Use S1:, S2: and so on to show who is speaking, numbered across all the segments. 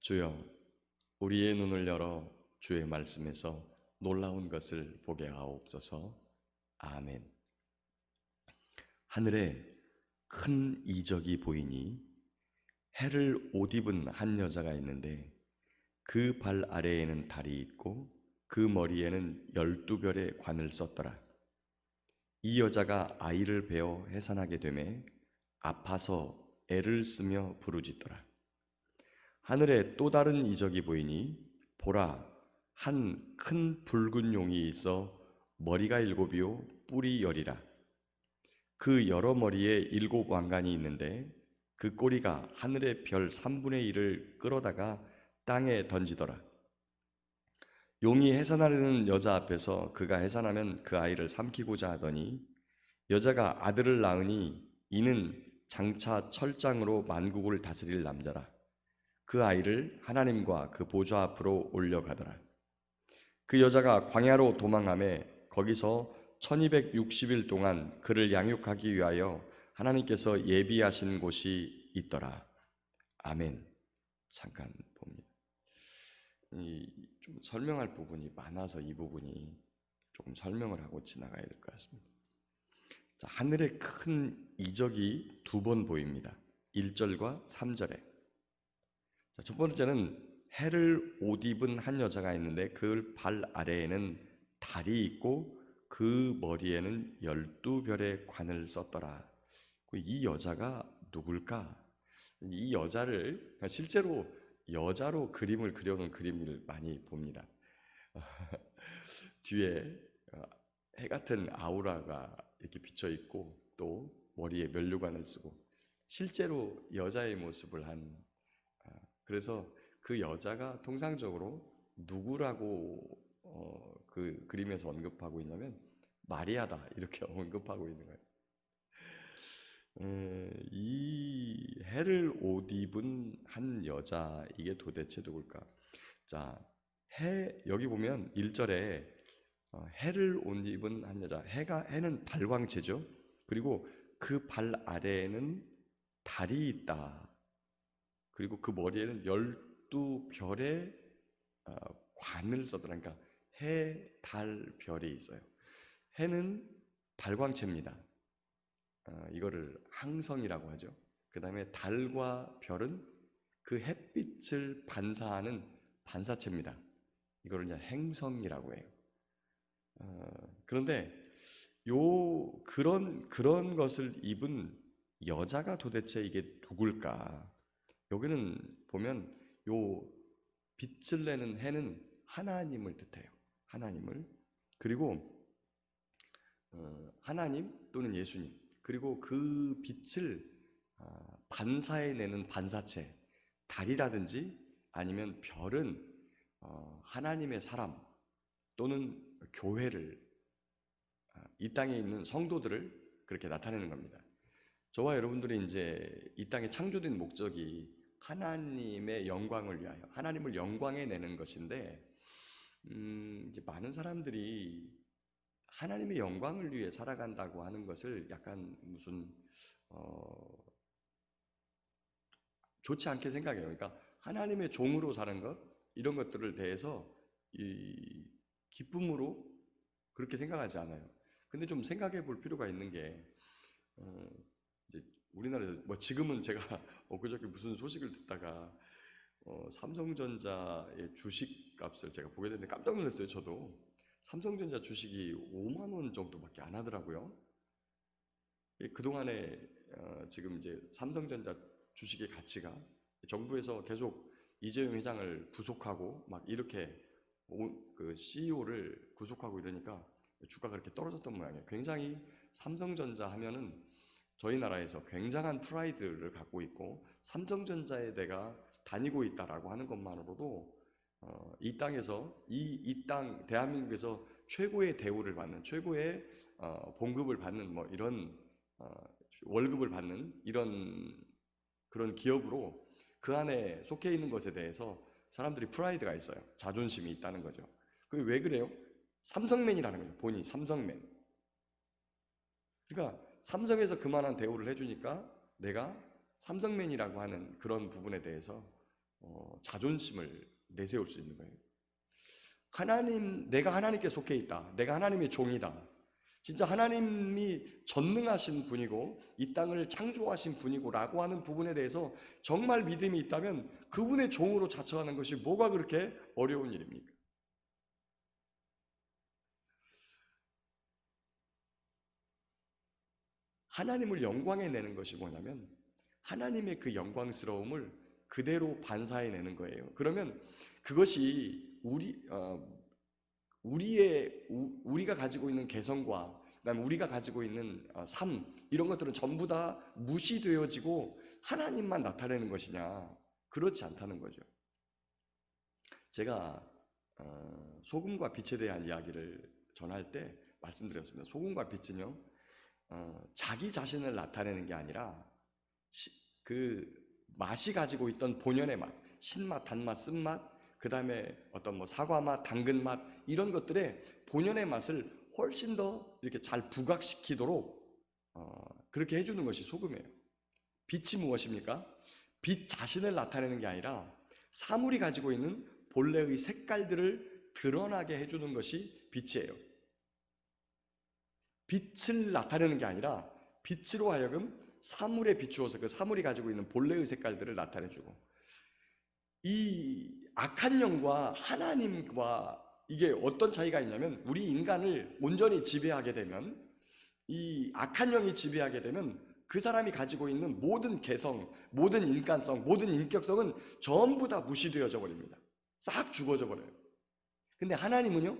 S1: 주여, 우리의 눈을 열어 주의 말씀에서 놀라운 것을 보게 하옵소서. 아멘. 하늘에 큰 이적이 보이니 해를 옷 입은 한 여자가 있는데 그 발 아래에는 달이 있고 그 머리에는 12별의 관을 썼더라. 이 여자가 아이를 베어 해산하게 되매 아파서 애를 쓰며 부르짖더라. 하늘에 또 다른 이적이 보이니 보라, 한 큰 붉은 용이 있어 머리가 7이요 뿔이 10이라. 그 여러 머리에 7왕관이 있는데 그 꼬리가 하늘의 별 3분의 1을 끌어다가 땅에 던지더라. 용이 해산하려는 여자 앞에서 그가 해산하면 그 아이를 삼키고자 하더니 여자가 아들을 낳으니 이는 장차 철장으로 만국을 다스릴 남자라. 그 아이를 하나님과 그 보좌 앞으로 올려가더라. 그 여자가 광야로 도망하며 거기서 1260일 동안 그를 양육하기 위하여 하나님께서 예비하신 곳이 있더라. 아멘. 잠깐 봅니다. 좀 설명할 부분이 많아서 이 부분이 조금 설명을 하고 지나가야 될 것 같습니다. 자, 하늘에 큰 이적이 2번 보입니다. 1절과 3절에. 자, 첫 번째는 해를 옷 입은 한 여자가 있는데 그 발 아래에는 달이 있고 그 머리에는 12별의 관을 썼더라. 이 여자가 누굴까? 이 여자를 실제로 여자로 그림을 그려놓은 그림을 많이 봅니다. 뒤에 해 같은 아우라가 이렇게 비쳐 있고 또 머리에 면류관을 쓰고 실제로 여자의 모습을 한, 그래서 그 여자가 통상적으로 누구라고 그 그림에서 언급하고 있냐면 마리아다 이렇게 언급하고 있는 거예요. 이 해를 옷 입은 한 여자, 이게 도대체 누굴까? 자, 여기 보면 1절에 해를 옷 입은 한 여자, 해는 발광체죠. 그리고 그 발 아래에는 달이 있다. 그리고 그 머리에는 12별의 관을 썼더라. 그러니까 해, 달, 별이 있어요. 해는 발광체입니다. 이거를 항성이라고 하죠. 그 다음에 달과 별은 그 햇빛을 반사하는 반사체입니다. 이거를 이제 행성이라고 해요. 그런데 그런 것을 입은 여자가 도대체 이게 누굴까? 여기는 보면 요 빛을 내는 해는 하나님을 뜻해요. 하나님을. 그리고 하나님 또는 예수님, 그리고 그 빛을 반사해내는 반사체, 달이라든지 아니면 별은 하나님의 사람 또는 교회를, 이 땅에 있는 성도들을 그렇게 나타내는 겁니다. 저와 여러분들이 이제 이 땅에 창조된 목적이 하나님의 영광을 위하여 하나님을 영광해 내는 것인데, 이제 많은 사람들이 하나님의 영광을 위해 살아간다고 하는 것을 약간 무슨 좋지 않게 생각해요. 그러니까 하나님의 종으로 사는 것, 이런 것들을 대해서 이 기쁨으로 그렇게 생각하지 않아요. 근데 좀 생각해 볼 필요가 있는 게, 이제 우리나라에서 뭐 지금은 제가 엊그저께 무슨 소식을 듣다가 삼성전자의 주식 값을 제가 보게 됐는데 깜짝 놀랐어요. 저도 삼성전자 주식이 5만 원 정도밖에 안 하더라고요. 그동안에 지금 이제 삼성전자 주식의 가치가 정부에서 계속 이재용 회장을 구속하고 막 이렇게 그 CEO를 구속하고 이러니까 주가가 그렇게 떨어졌던 모양이에요. 굉장히 삼성전자 하면은 저희 나라에서 굉장한 프라이드를 갖고 있고 삼성전자에 내가 다니고 있다라고 하는 것만으로도 이 땅에서 이 땅 대한민국에서 최고의 대우를 받는, 최고의 봉급을 받는 뭐 이런 월급을 받는 이런 그런 기업으로 그 안에 속해 있는 것에 대해서 사람들이 프라이드가 있어요. 자존심이 있다는 거죠. 그게 왜 그래요? 삼성맨이라는 거죠. 본인이 삼성맨. 그러니까 삼성에서 그만한 대우를 해주니까 내가 삼성맨이라고 하는 그런 부분에 대해서 자존심을 내세울 수 있는 거예요. 내가 하나님께 속해 있다. 내가 하나님의 종이다. 진짜 하나님이 전능하신 분이고 이 땅을 창조하신 분이고 라고 하는 부분에 대해서 정말 믿음이 있다면 그분의 종으로 자처하는 것이 뭐가 그렇게 어려운 일입니까? 하나님을 영광에 내는 것이 뭐냐면 하나님의 그 영광스러움을 그대로 반사해내는 거예요. 그러면 그것이 우리가 가지고 있는 개성과 그다음에 우리가 가지고 있는 삶 이런 것들은 전부 다 무시되어지고 하나님만 나타내는 것이냐? 그렇지 않다는 거죠. 제가 소금과 빛에 대한 이야기를 전할 때 말씀드렸습니다. 소금과 빛은요, 자기 자신을 나타내는 게 아니라 그 맛이 가지고 있던 본연의 맛, 신맛, 단맛, 쓴맛, 그 다음에 어떤 뭐 사과맛, 당근맛 이런 것들의 본연의 맛을 훨씬 더 이렇게 잘 부각시키도록 그렇게 해주는 것이 소금이에요. 빛이 무엇입니까? 빛 자신을 나타내는 게 아니라 사물이 가지고 있는 본래의 색깔들을 드러나게 해주는 것이 빛이에요. 빛을 나타내는 게 아니라 빛으로 하여금 사물에 비추어서 그 사물이 가지고 있는 본래의 색깔들을 나타내주고, 이 악한 영과 하나님과 이게 어떤 차이가 있냐면, 우리 인간을 온전히 지배하게 되면, 이 악한 영이 지배하게 되면 그 사람이 가지고 있는 모든 개성, 모든 인간성, 모든 인격성은 전부 다 무시되어져 버립니다. 싹 죽어져 버려요. 근데 하나님은요,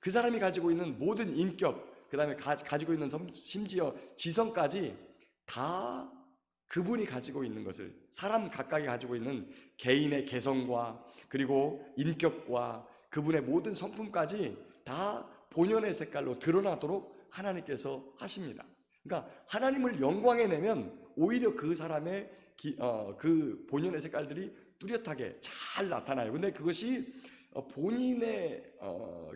S1: 그 사람이 가지고 있는 모든 인격, 그 다음에 가지고 있는 심지어 지성까지 다 그분이 가지고 있는 것을, 사람 각각이 가지고 있는 개인의 개성과 그리고 인격과 그분의 모든 성품까지 다 본연의 색깔로 드러나도록 하나님께서 하십니다. 그러니까 하나님을 영광에 내면 오히려 그 사람의 그 본연의 색깔들이 뚜렷하게 잘 나타나요. 근데 그것이 본인의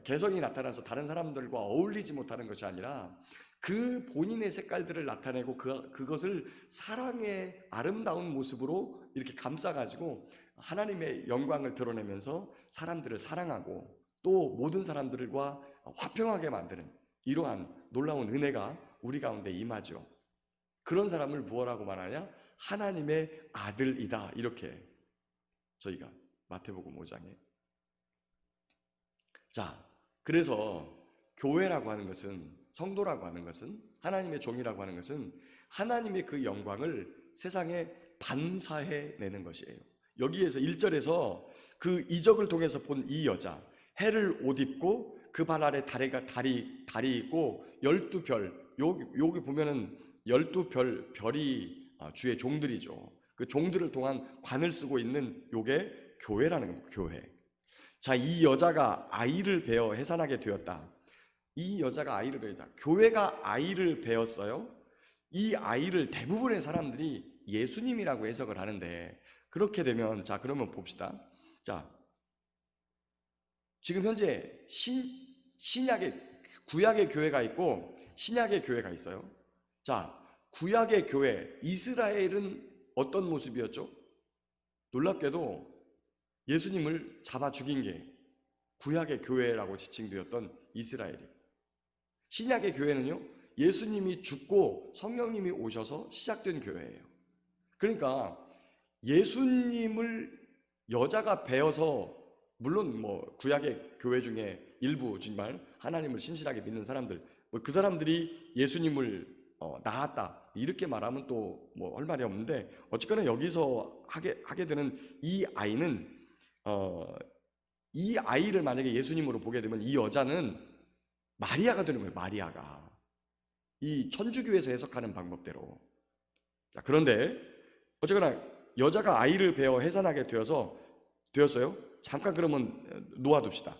S1: 개성이 나타나서 다른 사람들과 어울리지 못하는 것이 아니라 그 본인의 색깔들을 나타내고 그것을 사랑의 아름다운 모습으로 이렇게 감싸가지고 하나님의 영광을 드러내면서 사람들을 사랑하고 또 모든 사람들과 화평하게 만드는 이러한 놀라운 은혜가 우리 가운데 임하죠. 그런 사람을 무엇라고 말하냐? 하나님의 아들이다, 이렇게 저희가 마태복음 5장에. 자, 그래서 교회라고 하는 것은, 성도라고 하는 것은, 하나님의 종이라고 하는 것은 하나님의 그 영광을 세상에 반사해 내는 것이에요. 여기에서 1절에서 그 이적을 통해서 본 이 여자, 해를 옷 입고 그 발 아래 달이 있고 12별, 여기 보면은 12별, 별이 주의 종들이죠. 그 종들을 통한 관을 쓰고 있는 요게 교회라는 겁니다. 교회. 자, 이 여자가 아이를 베어 해산하게 되었다. 이 여자가 아이를 베었다. 교회가 아이를 베었어요. 이 아이를 대부분의 사람들이 예수님이라고 해석을 하는데, 그렇게 되면, 자, 그러면 봅시다. 자, 지금 현재 구약의 교회가 있고 신약의 교회가 있어요. 자, 구약의 교회, 이스라엘은 어떤 모습이었죠? 놀랍게도 예수님을 잡아 죽인 게 구약의 교회라고 지칭되었던 이스라엘이. 신약의 교회는요, 예수님이 죽고 성령님이 오셔서 시작된 교회예요. 그러니까 예수님을 여자가 베어서, 물론 뭐 구약의 교회 중에 일부 정말 하나님을 신실하게 믿는 사람들, 그 사람들이 예수님을 낳았다 이렇게 말하면 또 뭐 할 말이 없는데, 어쨌거나 여기서 하게 되는 이 아이는, 이 아이를 만약에 예수님으로 보게 되면 이 여자는 마리아가 되는 거예요. 마리아가, 이 천주교에서 해석하는 방법대로. 자, 그런데 어쨌거나 여자가 아이를 베어 해산하게 되었어요. 잠깐 그러면 놓아둡시다.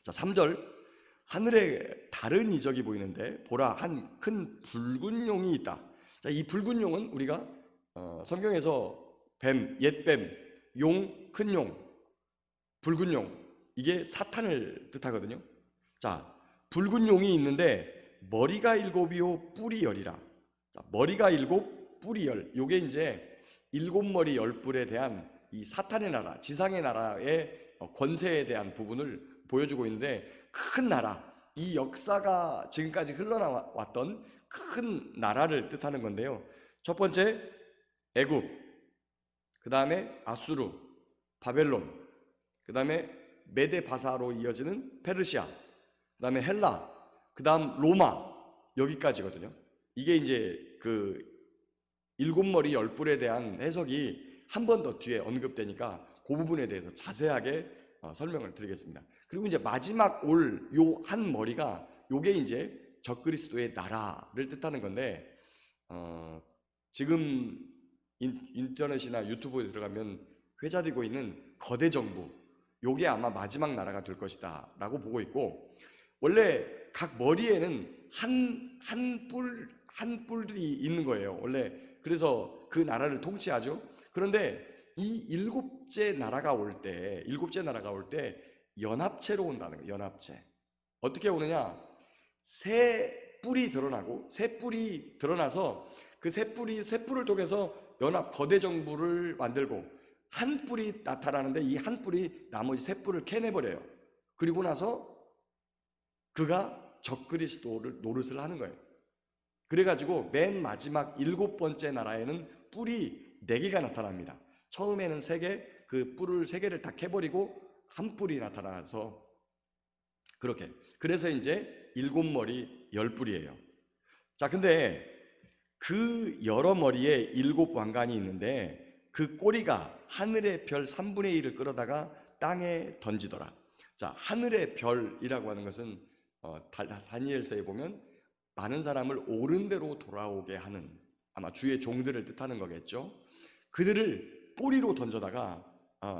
S1: 자, 3절, 하늘에 다른 이적이 보이는데 보라, 한 큰 붉은 용이 있다. 자, 이 붉은 용은 우리가 성경에서 뱀, 옛뱀, 용, 큰 용, 붉은 용, 이게 사탄을 뜻하거든요. 자, 붉은 용이 있는데 머리가 7이요 뿔이 10이라. 자, 머리가 7, 뿔이 10. 요게 이제 7머리 10뿔에 대한 이 사탄의 나라, 지상의 나라의 권세에 대한 부분을 보여주고 있는데, 큰 나라, 이 역사가 지금까지 흘러나왔던 큰 나라를 뜻하는 건데요. 첫 번째 애굽, 그 다음에 아수르, 바벨론, 그 다음에 메데 바사로 이어지는 페르시아, 그 다음에 헬라, 그 다음 로마, 여기까지거든요. 이게 이제 그 일곱 머리 열 뿔에 대한 해석이 한 번 더 뒤에 언급되니까 그 부분에 대해서 자세하게 설명을 드리겠습니다. 그리고 이제 마지막 올 요 한 머리가 요게 이제 적그리스도의 나라를 뜻하는 건데, 지금 인터넷이나 유튜브에 들어가면 회자되고 있는 거대 정부, 요게 아마 마지막 나라가 될 것이다 라고 보고 있고, 원래 각 머리에는 한 뿔들이 있는 거예요 원래. 그래서 그 나라를 통치하죠. 그런데 이 일곱째 나라가 올 때 연합체로 온다는 거예요. 연합체. 어떻게 오느냐, 새 뿔이 드러나서 그 새 뿔을 통해서 연합 거대 정부를 만들고, 한 뿔이 나타나는데 이 한 뿔이 나머지 새 뿔을 캐내버려요. 그리고 나서 그가 적그리스도를 노릇을 하는 거예요. 그래가지고 맨 마지막 일곱 번째 나라에는 뿔이 4개가 나타납니다. 처음에는 3개, 그 뿔을 3개를 다 캐버리고 한 뿔이 나타나서, 그렇게, 그래서 이제 일곱 머리 열 뿔이에요. 자, 근데 그 여러 머리에 일곱 왕관이 있는데 그 꼬리가 하늘의 별 3분의 1을 끌어다가 땅에 던지더라. 자, 하늘의 별이라고 하는 것은 다니엘서에 보면 많은 사람을 옳은 대로 돌아오게 하는, 아마 주의 종들을 뜻하는 거겠죠. 그들을 꼬리로 던져다가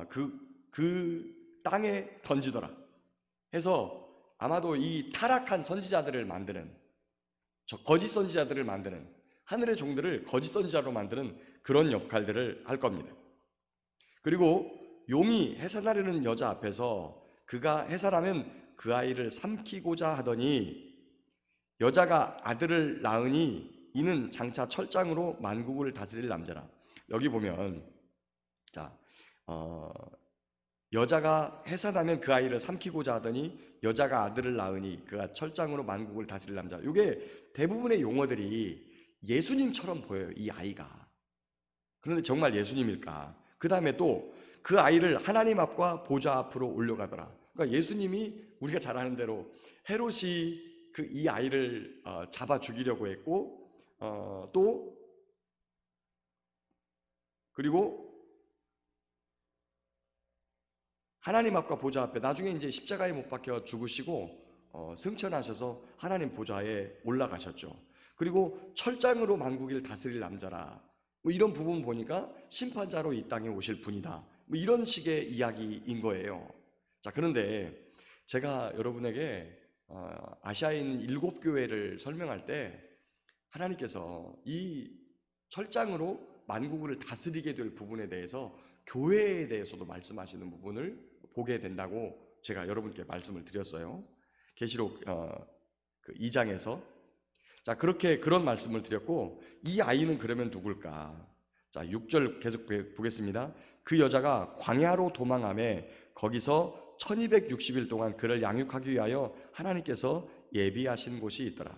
S1: 그 땅에 던지더라 해서, 아마도 이 타락한 선지자들을 만드는, 거짓 선지자들을 만드는, 하늘의 종들을 거짓 선지자로 만드는 그런 역할들을 할 겁니다. 그리고 용이 해산하려는 여자 앞에서 그가 해산하면 그 아이를 삼키고자 하더니, 여자가 아들을 낳으니 이는 장차 철장으로 만국을 다스릴 남자라. 여기 보면, 자, 여자가 해산하면 그 아이를 삼키고자 하더니 여자가 아들을 낳으니 그가 철장으로 만국을 다스릴 남자. 이게 대부분의 용어들이 예수님처럼 보여요, 이 아이가. 그런데 정말 예수님일까? 그 다음에 또 그 아이를 하나님 앞과 보좌 앞으로 올려가더라. 그러니까 예수님이 우리가 잘 아는 대로 헤롯이 이 아이를 잡아 죽이려고 했고, 또 그리고 하나님 앞과 보좌 앞에 나중에 이제 십자가에 못 박혀 죽으시고 승천하셔서 하나님 보좌에 올라가셨죠. 그리고 철장으로 만국을 다스릴 남자라, 뭐 이런 부분 보니까 심판자로 이 땅에 오실 분이다, 뭐 이런 식의 이야기인 거예요. 자, 그런데 제가 여러분에게 아시아에 있는 7교회를 설명할 때 하나님께서 이 철장으로 만국을 다스리게 될 부분에 대해서 교회에 대해서도 말씀하시는 부분을 보게 된다고 제가 여러분께 말씀을 드렸어요. 계시록 2장에서. 자, 그런 말씀을 드렸고, 이 아이는 그러면 누굴까? 자, 6절 계속 보겠습니다. 그 여자가 광야로 도망하며 거기서 1260일 동안 그를 양육하기 위하여 하나님께서 예비하신 곳이 있더라.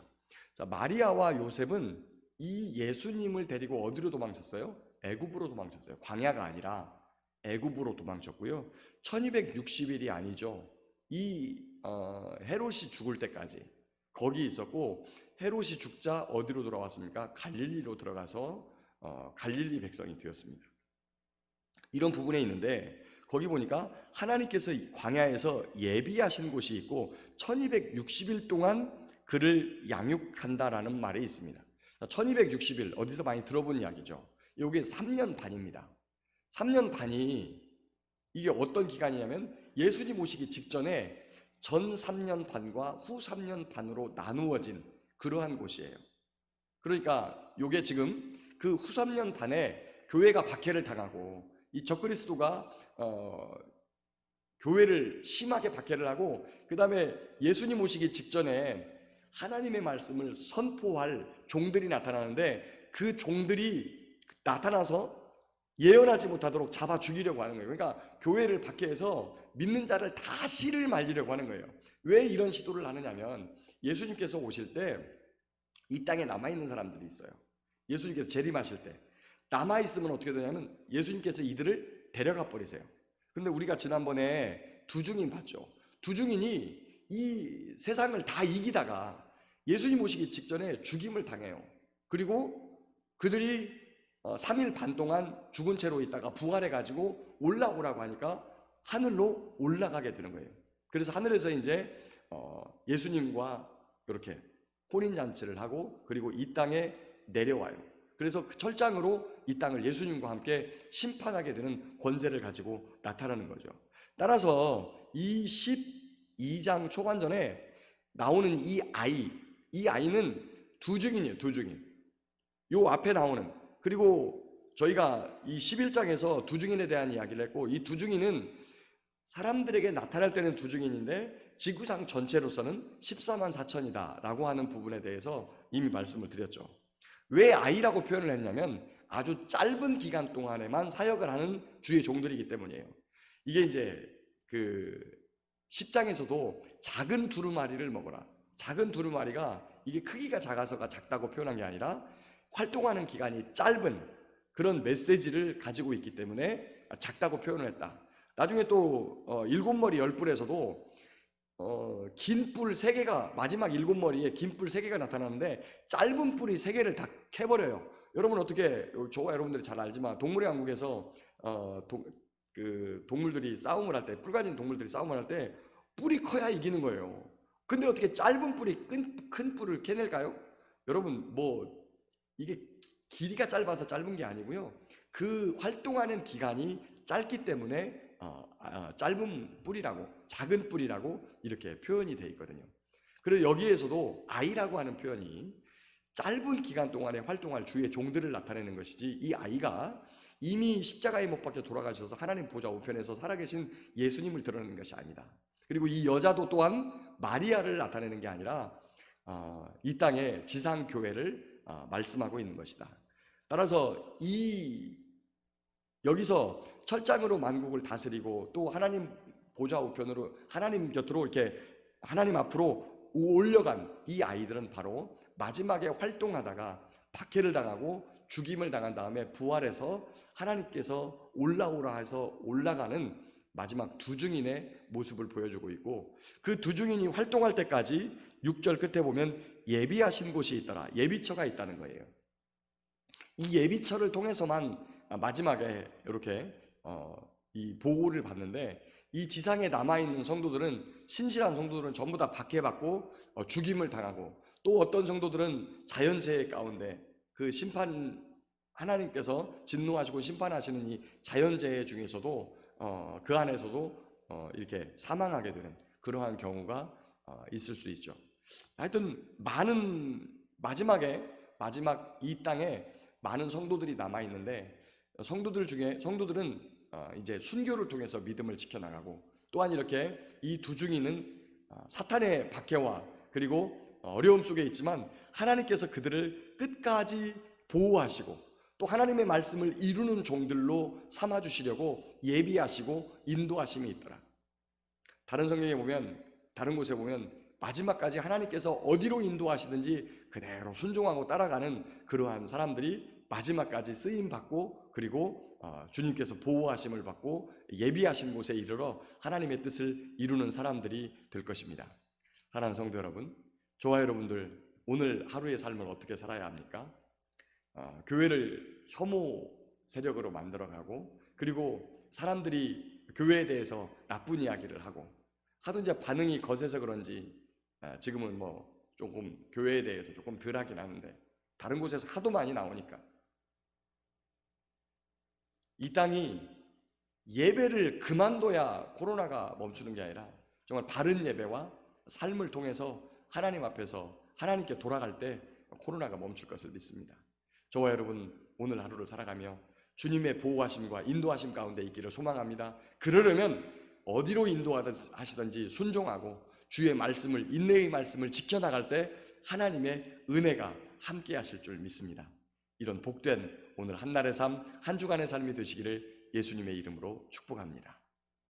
S1: 자, 마리아와 요셉은 이 예수님을 데리고 어디로 도망쳤어요? 애굽으로 도망쳤어요. 광야가 아니라 애굽으로 도망쳤고요. 1260일이 아니죠. 이 헤롯이 죽을 때까지 거기 있었고, 헤롯이 죽자 어디로 돌아왔습니까? 갈릴리로 들어가서 갈릴리 백성이 되었습니다. 이런 부분에 있는데, 거기 보니까 하나님께서 광야에서 예비하신 곳이 있고 1260일 동안 그를 양육한다라는 말이 있습니다. 1260일 어디서 많이 들어본 이야기죠. 이게 3년 반입니다. 3년 반이 이게 어떤 기간이냐면 예수님 오시기 직전에 전 3년 반과 후 3년 반으로 나누어진 그러한 곳이에요. 그러니까 이게 지금 그 후 3년 반에 교회가 박해를 당하고, 이 적그리스도가 교회를 심하게 박해를 하고, 그 다음에 예수님 오시기 직전에 하나님의 말씀을 선포할 종들이 나타나는데, 그 종들이 나타나서 예언하지 못하도록 잡아 죽이려고 하는 거예요. 그러니까 교회를 박해해서 믿는 자를 다 씨를 말리려고 하는 거예요. 왜 이런 시도를 하느냐면 예수님께서 오실 때 이 땅에 남아있는 사람들이 있어요. 예수님께서 재림하실 때 남아있으면 어떻게 되냐면 예수님께서 이들을 데려가 버리세요. 근데 우리가 지난번에 두 증인 봤죠. 두 증인이 이 세상을 다 이기다가 예수님 오시기 직전에 죽임을 당해요. 그리고 그들이 3일 반 동안 죽은 채로 있다가 부활해가지고 올라오라고 하니까 하늘로 올라가게 되는 거예요. 그래서 하늘에서 이제 예수님과 이렇게 혼인잔치를 하고 그리고 이 땅에 내려와요. 그래서 그 철장으로 이 땅을 예수님과 함께 심판하게 되는 권세를 가지고 나타나는 거죠. 따라서 이 12장 초반전에 나오는 이 아이는 두 증인이에요. 두 증인. 요 앞에 나오는, 그리고 저희가 이 11장에서 두 증인에 대한 이야기를 했고, 이 두 증인은 사람들에게 나타날 때는 두 증인인데 지구상 전체로서는 14만 4천이다 라고 하는 부분에 대해서 이미 말씀을 드렸죠. 왜 아이라고 표현을 했냐면 아주 짧은 기간 동안에만 사역을 하는 주의 종들이기 때문이에요. 이게 이제 그 10장에서도 작은 두루마리를 먹어라. 작은 두루마리가 이게 크기가 작아서가 작다고 표현한 게 아니라 활동하는 기간이 짧은 그런 메시지를 가지고 있기 때문에 작다고 표현을 했다. 나중에 또 7머리 10뿔에서도 긴 뿔 3개가, 마지막 7머리에 긴 뿔 3개가 나타나는데 짧은 뿔이 3개를 다 캐버려요. 여러분 어떻게, 저와 여러분들이 잘 알지만 동물의 왕국에서 그 동물들이 싸움을 할 때, 뿔 가진 동물들이 싸움을 할 때 뿔이 커야 이기는 거예요. 근데 어떻게 짧은 뿔이 큰 뿔을 캐낼까요? 여러분 뭐 이게 길이가 짧아서 짧은 게 아니고요. 그 활동하는 기간이 짧기 때문에 짧은 뿔이라고, 작은 뿔이라고 이렇게 표현이 되어 있거든요. 그래서 여기에서도 아이라고 하는 표현이 짧은 기간 동안에 활동할 주의 종들을 나타내는 것이지, 이 아이가 이미 십자가에 못 박혀 돌아가셔서 하나님 보좌 우편에서 살아계신 예수님을 드러내는 것이 아니다. 그리고 이 여자도 또한 마리아를 나타내는 게 아니라 이 땅의 지상 교회를 말씀하고 있는 것이다. 따라서 여기서 철장으로 만국을 다스리고 또 하나님 보좌 우편으로 하나님 곁으로 이렇게 하나님 앞으로 올려간 이 아이들은 바로 마지막에 활동하다가 박해를 당하고 죽임을 당한 다음에 부활해서 하나님께서 올라오라 해서 올라가는 마지막 두 증인의 모습을 보여주고 있고, 그 두 증인이 활동할 때까지 6절 끝에 보면 예비하신 곳이 있더라. 예비처가 있다는 거예요. 이 예비처를 통해서만 마지막에 이렇게 이 보호를 받는데, 이 지상에 남아있는 성도들은, 신실한 성도들은 전부 다 박해받고 죽임을 당하고, 또 어떤 성도들은 자연재해 가운데 그 심판, 하나님께서 진노하시고 심판하시는 이 자연재해 중에서도 그 안에서도 이렇게 사망하게 되는 그러한 경우가 있을 수 있죠. 하여튼 마지막 이 땅에 많은 성도들이 남아 있는데, 성도들은 이제 순교를 통해서 믿음을 지켜나가고, 또한 이렇게 이 두 증인은 사탄의 박해와 그리고 어려움 속에 있지만 하나님께서 그들을 끝까지 보호하시고 또 하나님의 말씀을 이루는 종들로 삼아주시려고 예비하시고 인도하심이 있더라. 다른 성경에 보면, 다른 곳에 보면 마지막까지 하나님께서 어디로 인도하시든지 그대로 순종하고 따라가는 그러한 사람들이 마지막까지 쓰임받고, 그리고 주님께서 보호하심을 받고 예비하신 곳에 이르러 하나님의 뜻을 이루는 사람들이 될 것입니다. 사랑하는 성도 여러분, 저와 여러분들 오늘 하루의 삶을 어떻게 살아야 합니까? 교회를 혐오 세력으로 만들어가고, 그리고 사람들이 교회에 대해서 나쁜 이야기를 하고, 하도 이제 반응이 거세서 그런지 지금은 뭐 조금 교회에 대해서 조금 덜 하긴 하는데, 다른 곳에서 하도 많이 나오니까 이 땅이 예배를 그만둬야 코로나가 멈추는 게 아니라 정말 바른 예배와 삶을 통해서 하나님 앞에서 하나님께 돌아갈 때 코로나가 멈출 것을 믿습니다. 저와 여러분 오늘 하루를 살아가며 주님의 보호하심과 인도하심 가운데 있기를 소망합니다. 그러려면 어디로 인도하시든지 순종하고 주의 말씀을, 인내의 말씀을 지켜나갈 때 하나님의 은혜가 함께 하실 줄 믿습니다. 이런 복된 오늘 한날의 삶, 한 주간의 삶이 되시기를 예수님의 이름으로 축복합니다.